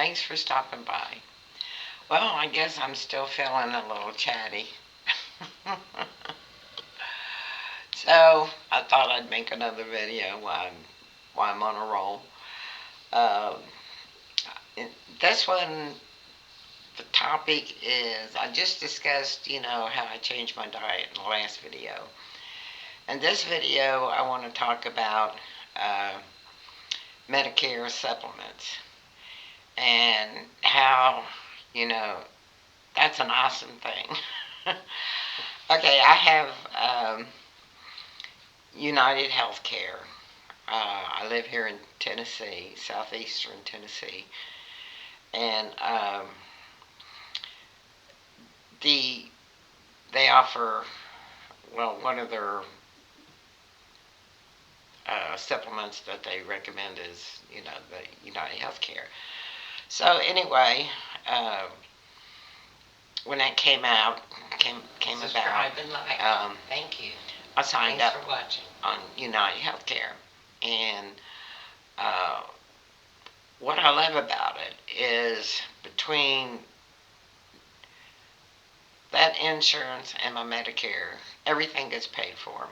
Thanks for stopping by. Well, I guess I'm still feeling a little chatty. So, I thought I'd make another video while I'm on a roll. Um, this one, the topic is I just discussed, how I changed my diet in the last video. In this video, I want to talk about uh, Medicare supplements and how, you know, that's an awesome thing. Okay, I have United Healthcare. I live here in Tennessee, southeastern Tennessee, and the they offer, well, one of their supplements that they recommend is the United Healthcare. So anyway, uh, when that came about, Thank you. I signed Thanks up for watching. on United Healthcare, and uh, what I love about it is between that insurance and my Medicare, everything gets paid for.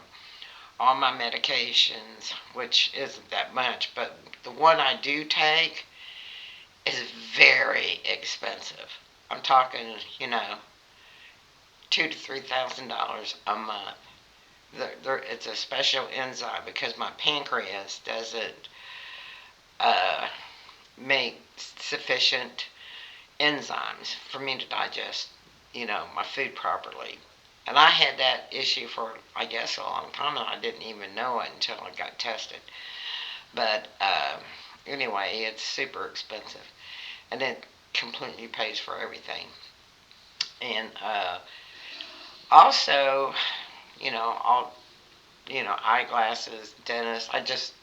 All my medications, which isn't that much, but the one I do take is very expensive. I'm talking, $2,000 to $3,000 a month. It's a special enzyme because my pancreas doesn't uh, make sufficient enzymes for me to digest, my food properly. And I had that issue for, I guess, a long time, and I didn't even know it until I got tested. But anyway, it's super expensive, and it completely pays for everything. And also, all eyeglasses, dentist. I just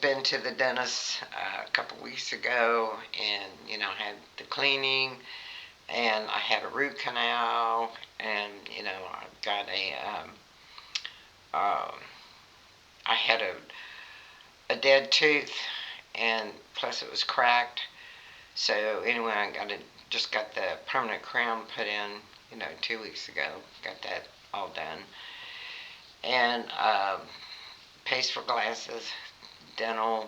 been to the dentist a couple weeks ago, and had the cleaning, and I had a root canal, and I got uh, I had a dead tooth, and plus it was cracked. So anyway, just got the permanent crown put in, 2 weeks ago. Got that all done, and pays for glasses, dental,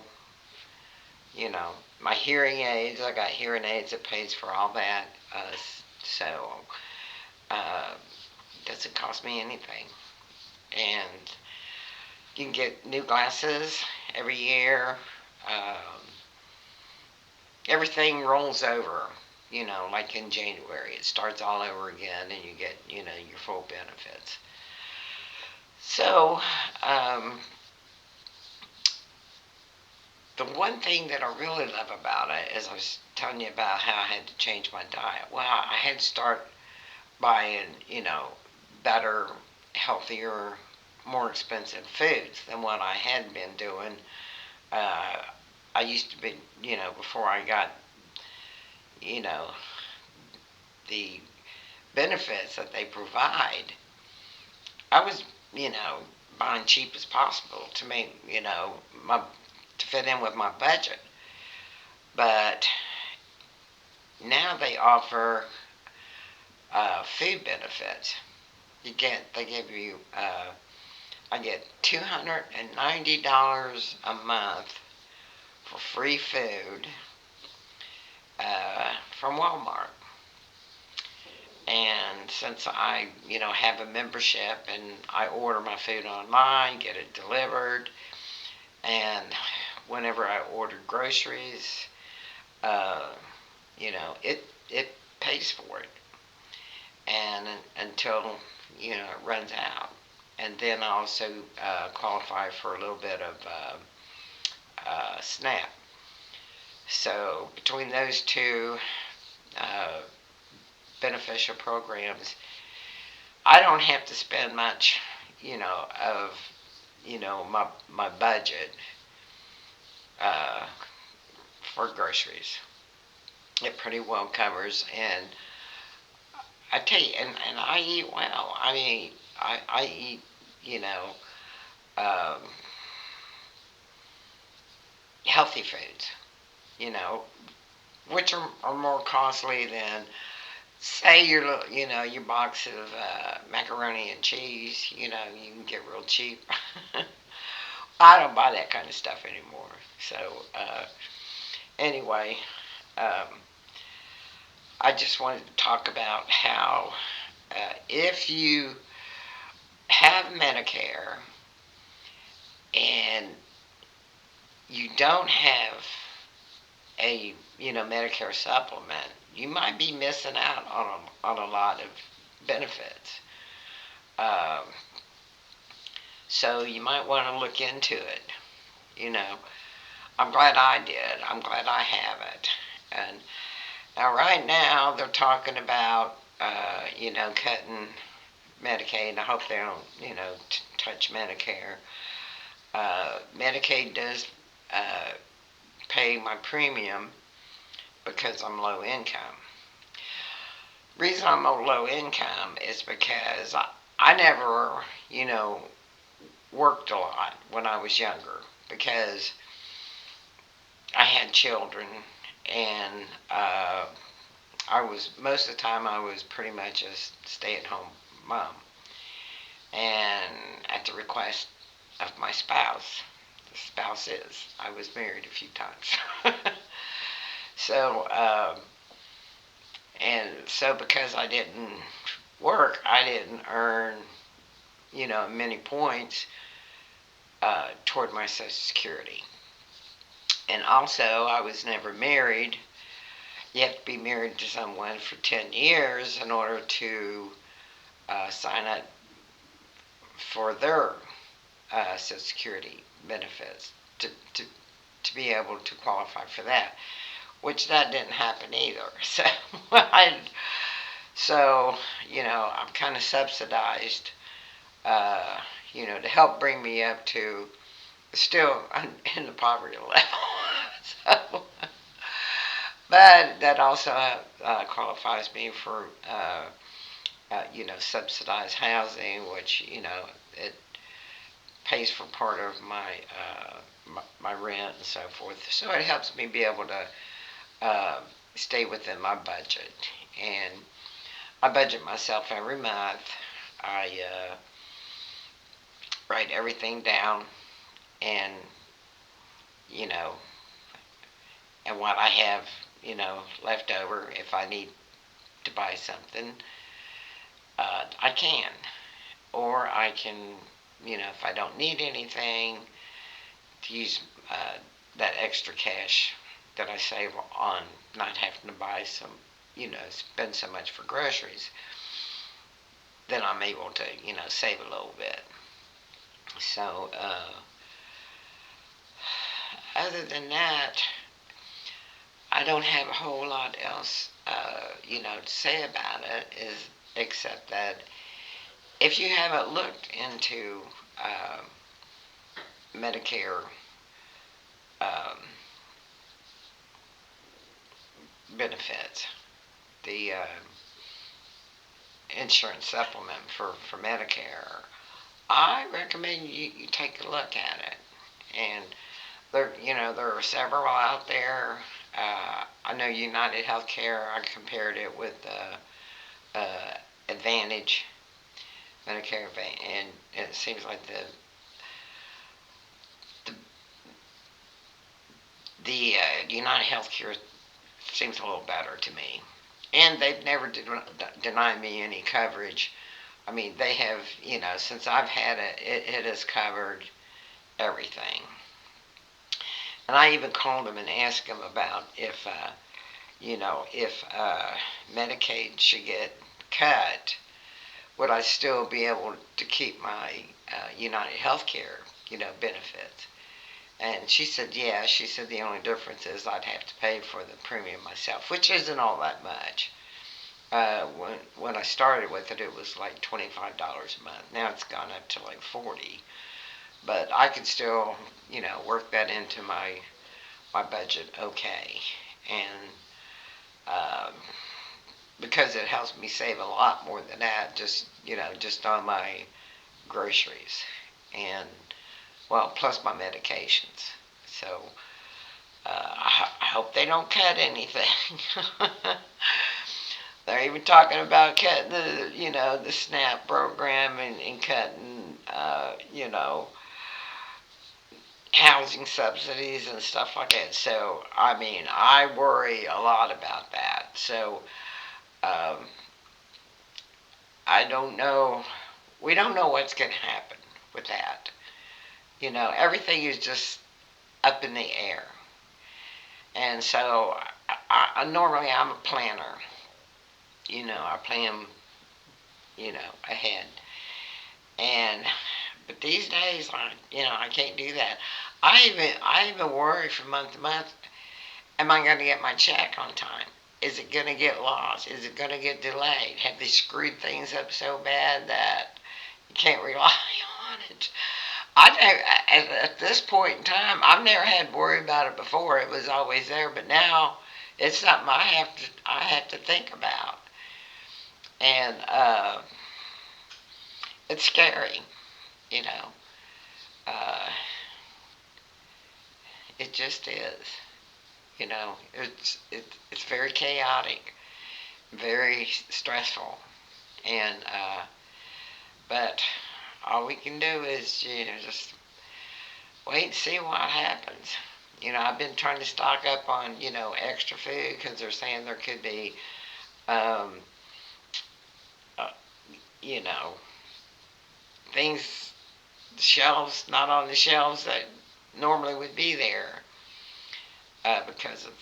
my hearing aids. I got hearing aids that pays for all that. So uh, doesn't cost me anything, and you can get new glasses every year. Um, Everything rolls over. Like in January, it starts all over again, and you get your full benefits. So the one thing that I really love about it is I was telling you about how I had to change my diet. Well, I had to start buying, better, healthier, more expensive foods than what I had been doing. Uh, I used to be, before I got, you know, the benefits that they provide, I was, buying cheap as possible to make, my to fit in with my budget. But now they offer food benefits. They give you, I get $290 a month for free food from Walmart. And since I, have a membership and I order my food online, get it delivered, and whenever I order groceries, uh, it pays for it, and until it runs out, and then I also qualify for a little bit of SNAP. So between those two uh, beneficial programs, I don't have to spend much, of my budget uh, for groceries. It pretty well covers, and I tell you, and I eat well. I mean, I eat, you know, um, healthy foods. You know, which are more costly than, say, your box of macaroni and cheese. You can get real cheap. I don't buy that kind of stuff anymore. So anyway, um, I just wanted to talk about how if you have Medicare and you don't have a Medicare supplement, you might be missing out on a lot of benefits. Um, so you might want to look into it. You know, I'm glad I did. I'm glad I have it. And now, right now, they're talking about cutting Medicaid. I hope they don't touch Medicare. Medicaid does uh, pay my premium because I'm low income. Reason I'm low income is because I never, worked a lot when I was younger because I had children and I was most of the time I was pretty much a stay-at-home mom, and at the request of my spouse. The spouse is I was married a few times, so and so because I didn't work, I didn't earn many points toward my Social Security. And also, I was never married. You have to be married to someone for 10 years in order to sign up for their Social Security benefits to be able to qualify for that, which that didn't happen either. So, so I'm kind of subsidized, to help bring me up to still in the poverty level. So, but that also qualifies me for subsidized housing, which it pays for part of my rent and so forth. So it helps me be able to stay within my budget, and I budget myself every month. I write everything down, and you know, and what I have, left over if I need to buy something, I can. Or I can, if I don't need anything, to use that extra cash that I save on not having to buy spend so much for groceries, then I'm able to, save a little bit. So, other than that, I don't have a whole lot else, to say about it, except that if you haven't looked into Medicare um, benefits, the insurance supplement for Medicare, I recommend you take a look at it. And there are several out there. I know United Healthcare. I compared it with Advantage, Medicare Advantage, and it seems like the United Healthcare seems a little better to me. And they've never denied me any coverage. I mean, they have, since I've had it has covered everything. And I even called them and asked them about if Medicaid should get cut, would I still be able to keep my United Healthcare, benefits? And she said, yeah. She said the only difference is I'd have to pay for the premium myself, which isn't all that much. When I started with it, it was like $25 a month. Now it's gone up to like 40. But I can still, work that into my budget okay, and um, because it helps me save a lot more than that, just on my groceries, and well, plus my medications. So I hope they don't cut anything. They're even talking about cutting the SNAP program and cutting, housing subsidies and stuff like that. So, I mean, I worry a lot about that. So, um, I don't know. We don't know what's going to happen with that. Everything is just up in the air. And so, normally I'm a planner. I plan, ahead. And but these days, I can't do that. I even worry from month to month. Am I going to get my check on time? Is it going to get lost? Is it going to get delayed? Have they screwed things up so bad that you can't rely on it? At this point in time, I've never had to worry about it before. It was always there, but now it's something I have to think about, and it's scary. You know, uh, it just is. It's very chaotic, very stressful, and but all we can do is just wait and see what happens. I've been trying to stock up on extra food because they're saying there could be um, uh, you know things, shelves not on the shelves that normally would be there because of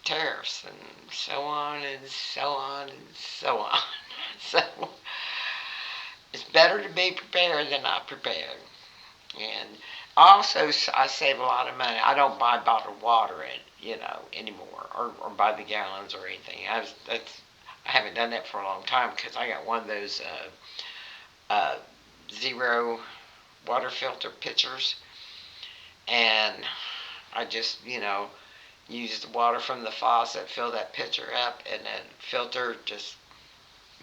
tariffs and so on and so on and so on. So it's better to be prepared than not prepared. And also, I save a lot of money. I don't buy bottled water anymore, or buy the gallons or anything. I haven't done that for a long time because I got one of those zero water filter pitchers, and I just use the water from the faucet, fill that pitcher up, and then filter just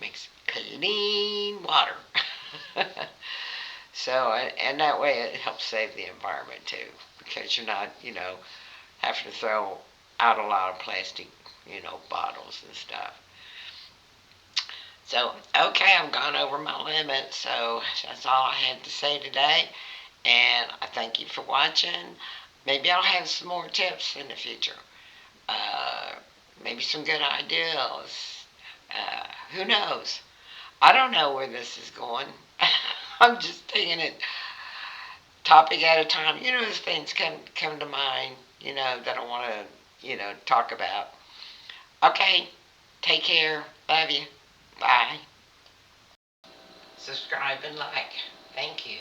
makes clean water. So, and that way it helps save the environment too, because you're not, having to throw out a lot of plastic, bottles and stuff. So, okay, I've gone over my limit, so that's all I had to say today. And I thank you for watching. Maybe I'll have some more tips in the future. Uh, Maybe some good ideas. Who knows? I don't know where this is going. I'm just taking it topic at a time. As things come to mind, that I want to, talk about. Okay, take care. Love you. Bye. Subscribe and like. Thank you.